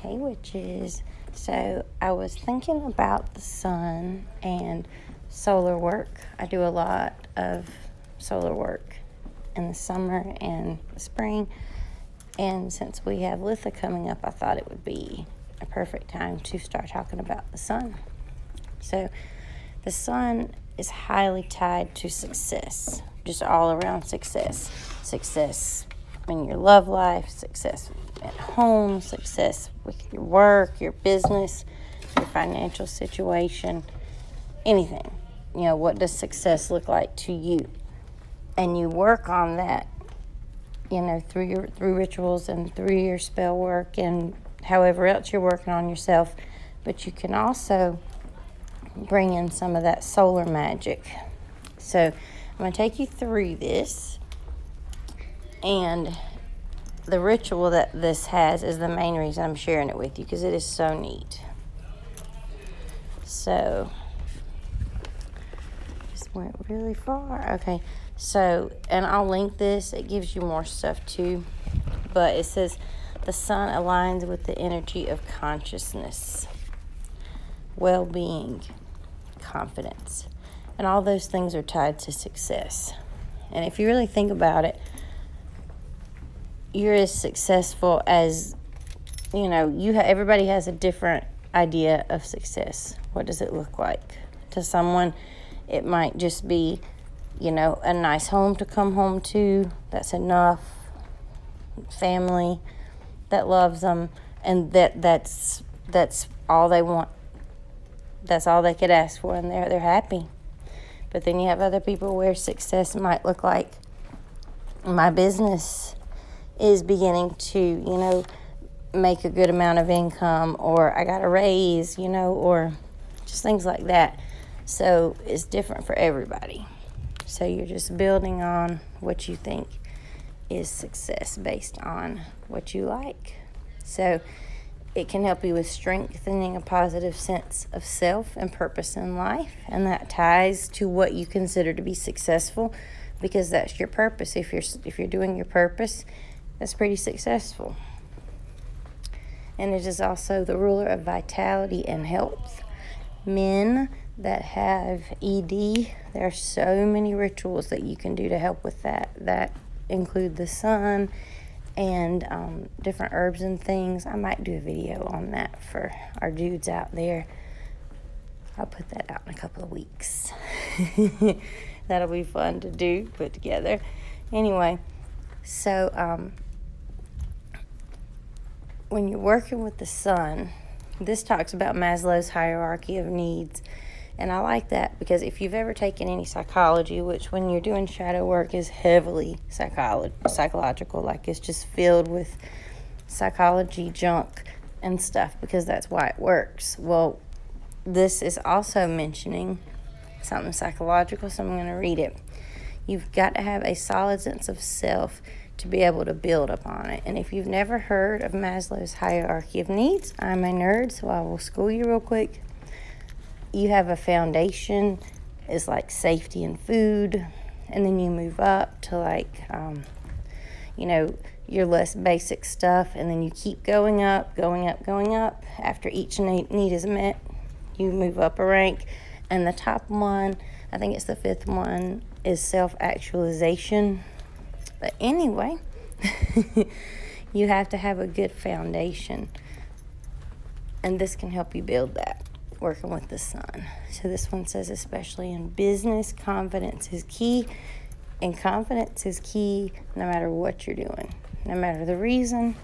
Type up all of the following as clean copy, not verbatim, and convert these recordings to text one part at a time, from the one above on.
Hey witches. So I was thinking about the sun and solar work. I do a lot of solar work in the summer and the spring. And since we have Litha coming up, I thought it would be a perfect time to start talking about the sun. So the sun is highly tied to success, just all around success. Success in your love life, success at home, success with your work, your business, your financial situation, anything. You know, what does success look like to you? And you work on that, you know, through rituals and through your spell work and however else you're working on yourself. But you can also bring in some of that solar magic. So I'm going to take you through this. And the ritual that this has is the main reason I'm sharing it with you, because it is so neat. So, just went really far. Okay, so, and I'll link this. It gives you more stuff too. But it says, the sun aligns with the energy of consciousness, well-being, confidence. And all those things are tied to success. And if you really think about it, you're as successful as, you know, everybody has a different idea of success. What does it look like? To someone, it might just be, you know, a nice home to come home to. That's enough. Family that loves them, and that's all they want. That's all they could ask for, and they're happy. But then you have other people where success might look like, my business is beginning to, you know, make a good amount of income, or I got a raise, you know, or just things like that. So it's different for everybody. So you're just building on what you think is success based on what you like. So it can help you with strengthening a positive sense of self and purpose in life, and that ties to what you consider to be successful, because that's your purpose. If you're doing your purpose, that's pretty successful. And it is also the ruler of vitality and health. Men that have ED, there are so many rituals that you can do to help with that. That include the sun and different herbs and things. I might do a video on that for our dudes out there. I'll put that out in a couple of weeks. That'll be fun to do, put together. Anyway, so when you're working with the sun, this talks about Maslow's hierarchy of needs. And I like that because if you've ever taken any psychology, which when you're doing shadow work is heavily psychological, like it's just filled with psychology junk and stuff, because that's why it works. Well, this is also mentioning something psychological, so I'm going to read it. You've got to have a solid sense of self to be able to build upon it. And if you've never heard of Maslow's hierarchy of needs, I'm a nerd, so I will school you real quick. You have a foundation, is like safety and food, and then you move up to like, you know, your less basic stuff, and then you keep going up, going up, going up. After each need is met, you move up a rank, and the top one, I think it's the 5th one, is self-actualization. But anyway, you have to have a good foundation, and this can help you build that, working with the sun. So this one says, especially in business, confidence is key. And confidence is key no matter what you're doing, no matter the reason,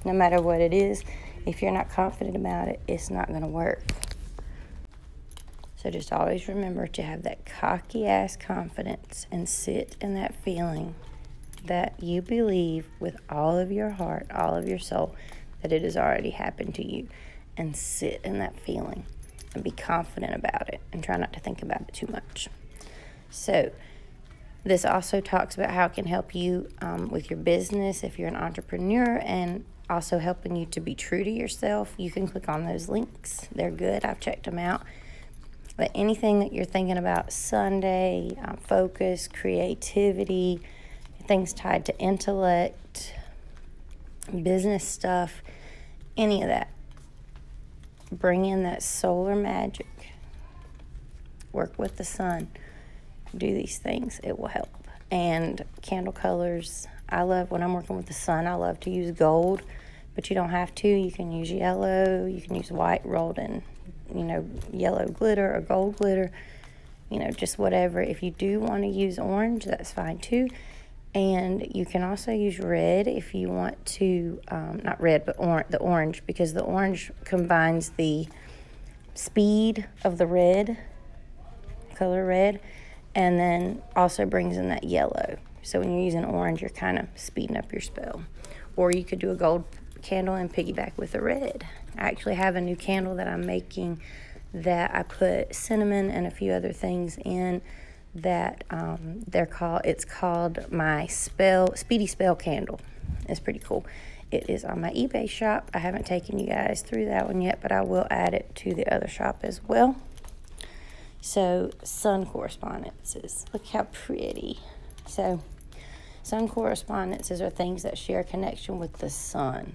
no matter what it is. If you're not confident about it, it's not going to work. So just always remember to have that cocky-ass confidence and sit in that feeling that you believe with all of your heart, all of your soul, that it has already happened to you. And sit in that feeling and be confident about it and try not to think about it too much. So this also talks about how it can help you with your business if you're an entrepreneur, and also helping you to be true to yourself. You can click on those links. They're good. I've checked them out. But anything that you're thinking about Sunday, focus, creativity, things tied to intellect, business stuff, any of that. Bring in that solar magic. Work with the sun. Do these things. It will help. And candle colors. I love, when I'm working with the sun, I love to use gold. But you don't have to. You can use yellow. You can use white rolled in, yellow glitter or gold glitter. Just whatever. If you do want to use orange, that's fine too. And you can also use red if you want to, not red, but the orange, because the orange combines the speed of the red, color red, and then also brings in that yellow. So when you're using orange, you're kind of speeding up your spell. Or you could do a gold candle and piggyback with a red. I actually have a new candle that I'm making that I put cinnamon and a few other things in that it's called my Speedy Spell candle. It's pretty cool. It is on my eBay shop. I haven't taken you guys through that one yet, but I will add it to the other shop as well. So, sun correspondences. Look how pretty. So, sun correspondences are things that share a connection with the sun.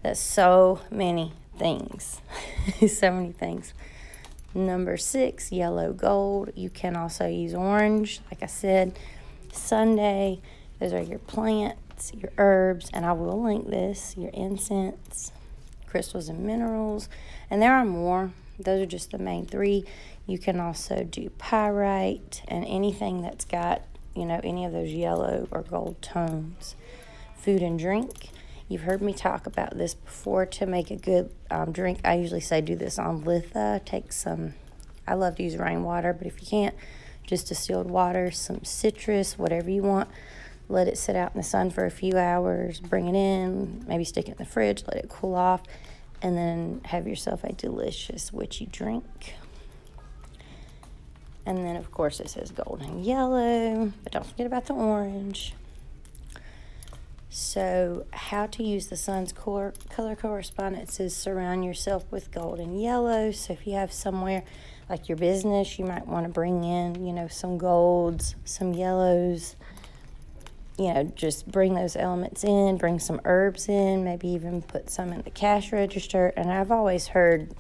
That's so many things. So many things. Number 6, yellow gold. You can also use orange, like I said. Sunday, those are your plants, your herbs, and I will link this, your incense, crystals and minerals. And there are more. Those are just the main 3. You can also do pyrite and anything that's got, any of those yellow or gold tones. Food and drink. You've heard me talk about this before. To make a good drink, I usually say do this on litha. Take some, I love to use rainwater, but if you can't, just distilled water, some citrus, whatever you want. Let it sit out in the sun for a few hours. Bring it in, maybe stick it in the fridge, let it cool off, and then have yourself a delicious witchy drink. And then, of course, it says gold and yellow, but don't forget about the orange. So, how to use the sun's color correspondences: surround yourself with gold and yellow. So, if you have somewhere like your business, you might want to bring in, some golds, some yellows. Just bring those elements in, bring some herbs in, maybe even put some in the cash register. And I've always heard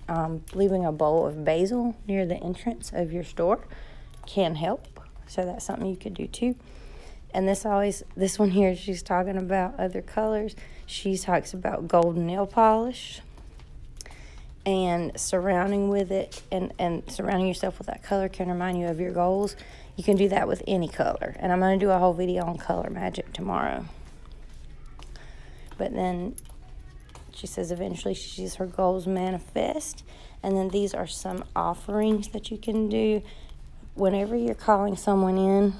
leaving a bowl of basil near the entrance of your store can help. So that's something you could do too. And this one here, she's talking about other colors. She talks about golden nail polish and surrounding with it and surrounding yourself with that color can remind you of your goals. You can do that with any color. And I'm going to do a whole video on color magic tomorrow. But then she says eventually she sees her goals manifest. And then these are some offerings that you can do. Whenever you're calling someone in,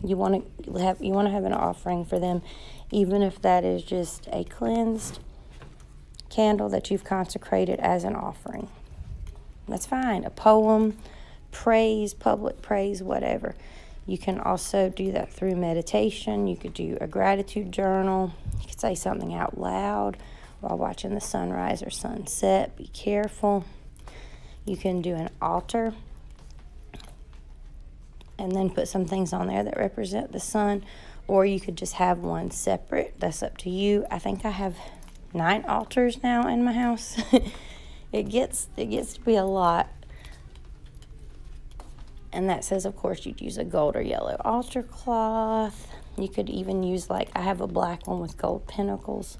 you want to have an offering for them, even if that is just a cleansed candle that you've consecrated as an offering. That's fine. A poem, praise, public praise, whatever. You can also do that through meditation. You could do a gratitude journal. You could say something out loud while watching the sunrise or sunset. Be careful. You can do an altar and then put some things on there that represent the sun, or you could just have one separate. That's up to you. I think I have 9 altars now in my house. It gets to be a lot. And that says, of course, you'd use a gold or yellow altar cloth. You could even use, I have a black one with gold pinnacles.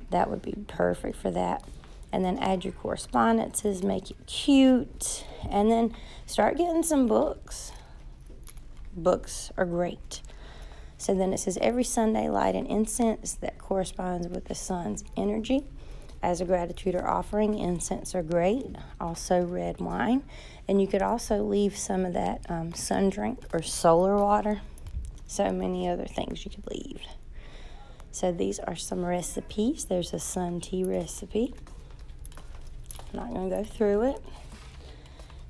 That would be perfect for that. And then add your correspondences, make it cute. And then start getting some books. Books are great. So then it says, every Sunday light an incense that corresponds with the sun's energy. As a gratitude or offering, incense are great. Also red wine. And you could also leave some of that sun drink or solar water. So many other things you could leave. So these are some recipes. There's a sun tea recipe. I'm not going to go through it.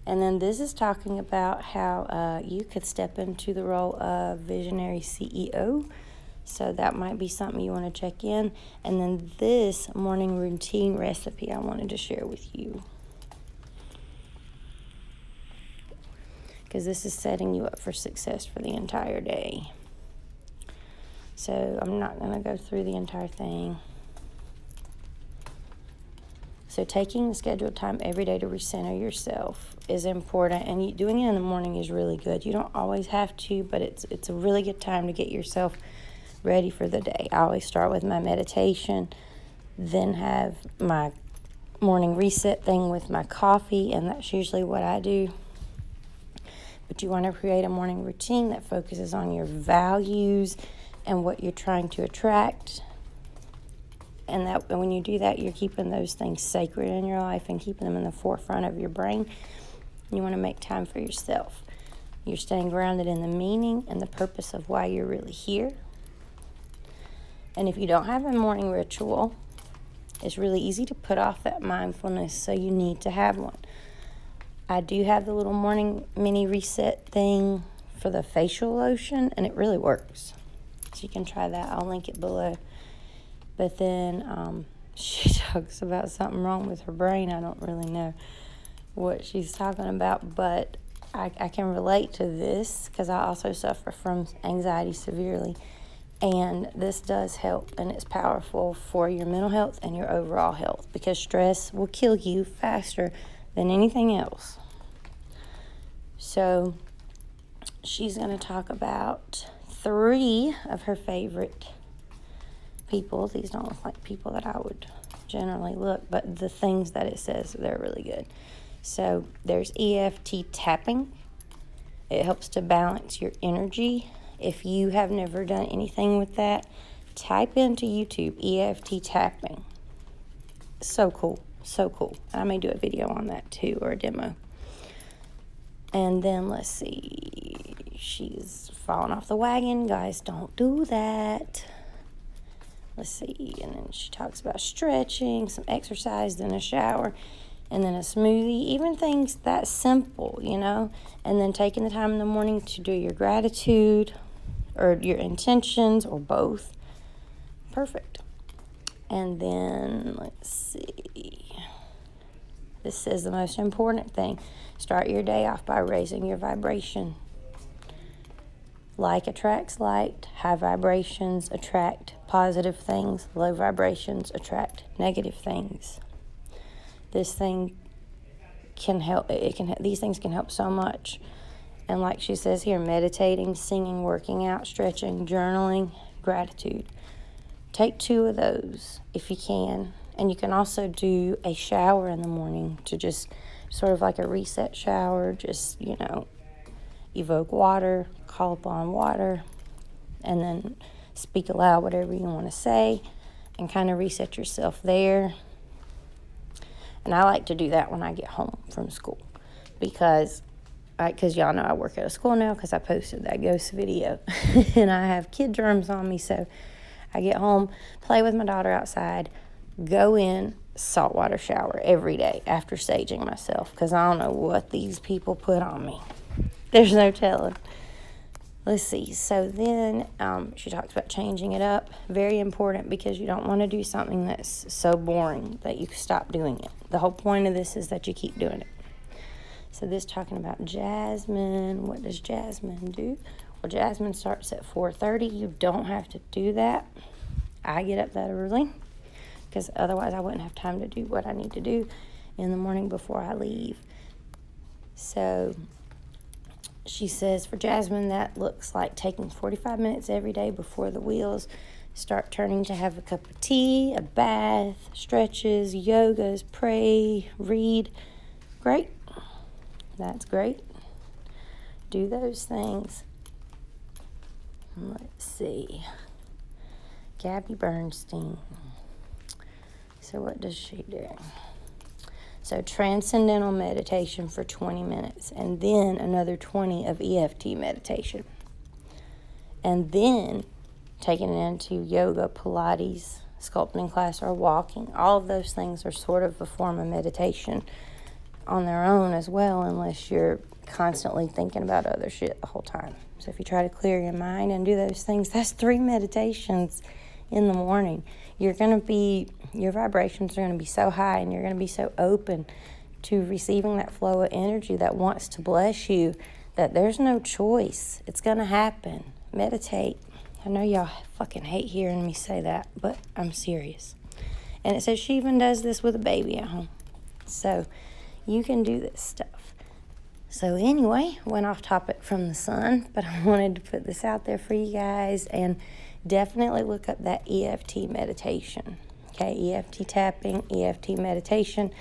And then this is talking about how you could step into the role of visionary CEO. So that might be something you want to check in. And then this morning routine recipe I wanted to share with you, because this is setting you up for success for the entire day. So I'm not going to go through the entire thing. So taking the scheduled time every day to recenter yourself is important, and doing it in the morning is really good. You don't always have to, but it's a really good time to get yourself ready for the day. I always start with my meditation, then have my morning reset thing with my coffee, and that's usually what I do. But you want to create a morning routine that focuses on your values and what you're trying to attract. And that when you do that, you're keeping those things sacred in your life and keeping them in the forefront of your brain. You want to make time for yourself. You're staying grounded in the meaning and the purpose of why you're really here. And if you don't have a morning ritual, it's really easy to put off that mindfulness, so you need to have one. I do have the little morning mini reset thing for the facial lotion, and it really works. So you can try that. I'll link it below. But then she talks about something wrong with her brain. I don't really know what she's talking about, but I can relate to this because I also suffer from anxiety severely. And this does help, and it's powerful for your mental health and your overall health, because stress will kill you faster than anything else. So she's going to talk about 3 of her favorite people. These don't look like people that I would generally look, but the things that it says, they're really good. So there's EFT tapping. It helps to balance your energy. If you have never done anything with that, type into YouTube EFT tapping. So cool, so cool. I may do a video on that too, or a demo. And then let's see, she's falling off the wagon. Guys, don't do that. Let's see, and then she talks about stretching, some exercise, then a shower, and then a smoothie. Even things that simple, you know. And then taking the time in the morning to do your gratitude or your intentions, or both. Perfect. And then let's see. This says the most important thing. Start your day off by raising your vibration. Like attracts like. High vibrations attract positive things. Low vibrations attract negative things. This thing can help. These things can help so much. And like she says here, meditating, singing, working out, stretching, journaling, gratitude. Take 2 of those if you can. And you can also do a shower in the morning to just sort of like a reset shower. Just, you know, evoke water, call upon water, and then speak aloud whatever you want to say and kind of reset yourself there. And I like to do that when I get home from school because y'all know I work at a school now because I posted that ghost video. And I have kid germs on me, so I get home, play with my daughter outside, go in, saltwater shower every day after saging myself because I don't know what these people put on me. There's no telling. Let's see. So then she talks about changing it up. Very important because you don't want to do something that's so boring that you stop doing it. The whole point of this is that you keep doing it. So this talking about jasmine. What does jasmine do? Well, jasmine starts at 4:30. You don't have to do that. I get up that early because otherwise I wouldn't have time to do what I need to do in the morning before I leave. So she says for jasmine, that looks like taking 45 minutes every day before the wheels start turning to have a cup of tea, a bath, stretches, yogas, pray, read. Great. That's great. Do those things. Let's see. Gabby Bernstein. So what does she do? So transcendental meditation for 20 minutes, and then another 20 of EFT meditation. And then taking it into yoga, Pilates, sculpting class, or walking. All of those things are sort of a form of meditation on their own as well, unless you're constantly thinking about other shit the whole time. So if you try to clear your mind and do those things, that's 3 meditations in the morning. Your vibrations are going to be so high, and you're going to be so open to receiving that flow of energy that wants to bless you that there's no choice. It's going to happen. Meditate. I know y'all fucking hate hearing me say that, but I'm serious. And it says she even does this with a baby at home. So you can do this stuff. So anyway, went off topic from the sun, but I wanted to put this out there for you guys, and definitely look up that EFT meditation. Okay, EFT tapping, EFT meditation.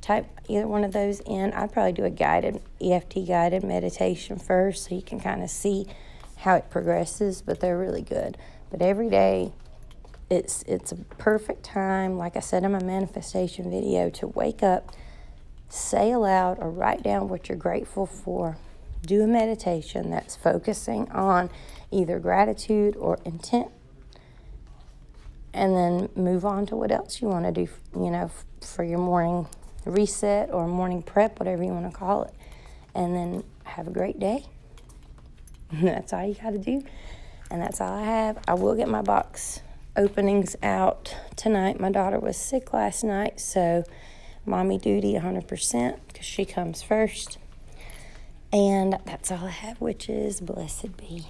Type either one of those in. I'd probably do a guided EFT guided meditation first, so you can kind of see how it progresses, but they're really good. But every day, it's a perfect time, like I said in my manifestation video, to wake up, say aloud or write down what you're grateful for. Do a meditation that's focusing on either gratitude or intent, and then move on to what else you want to do, for your morning reset or morning prep, whatever you want to call it. And then have a great day. That's all you got to do. And that's all I have. I will get my box openings out tonight. My daughter was sick last night, so mommy duty 100% because she comes first. And that's all I have, witches. Blessed be.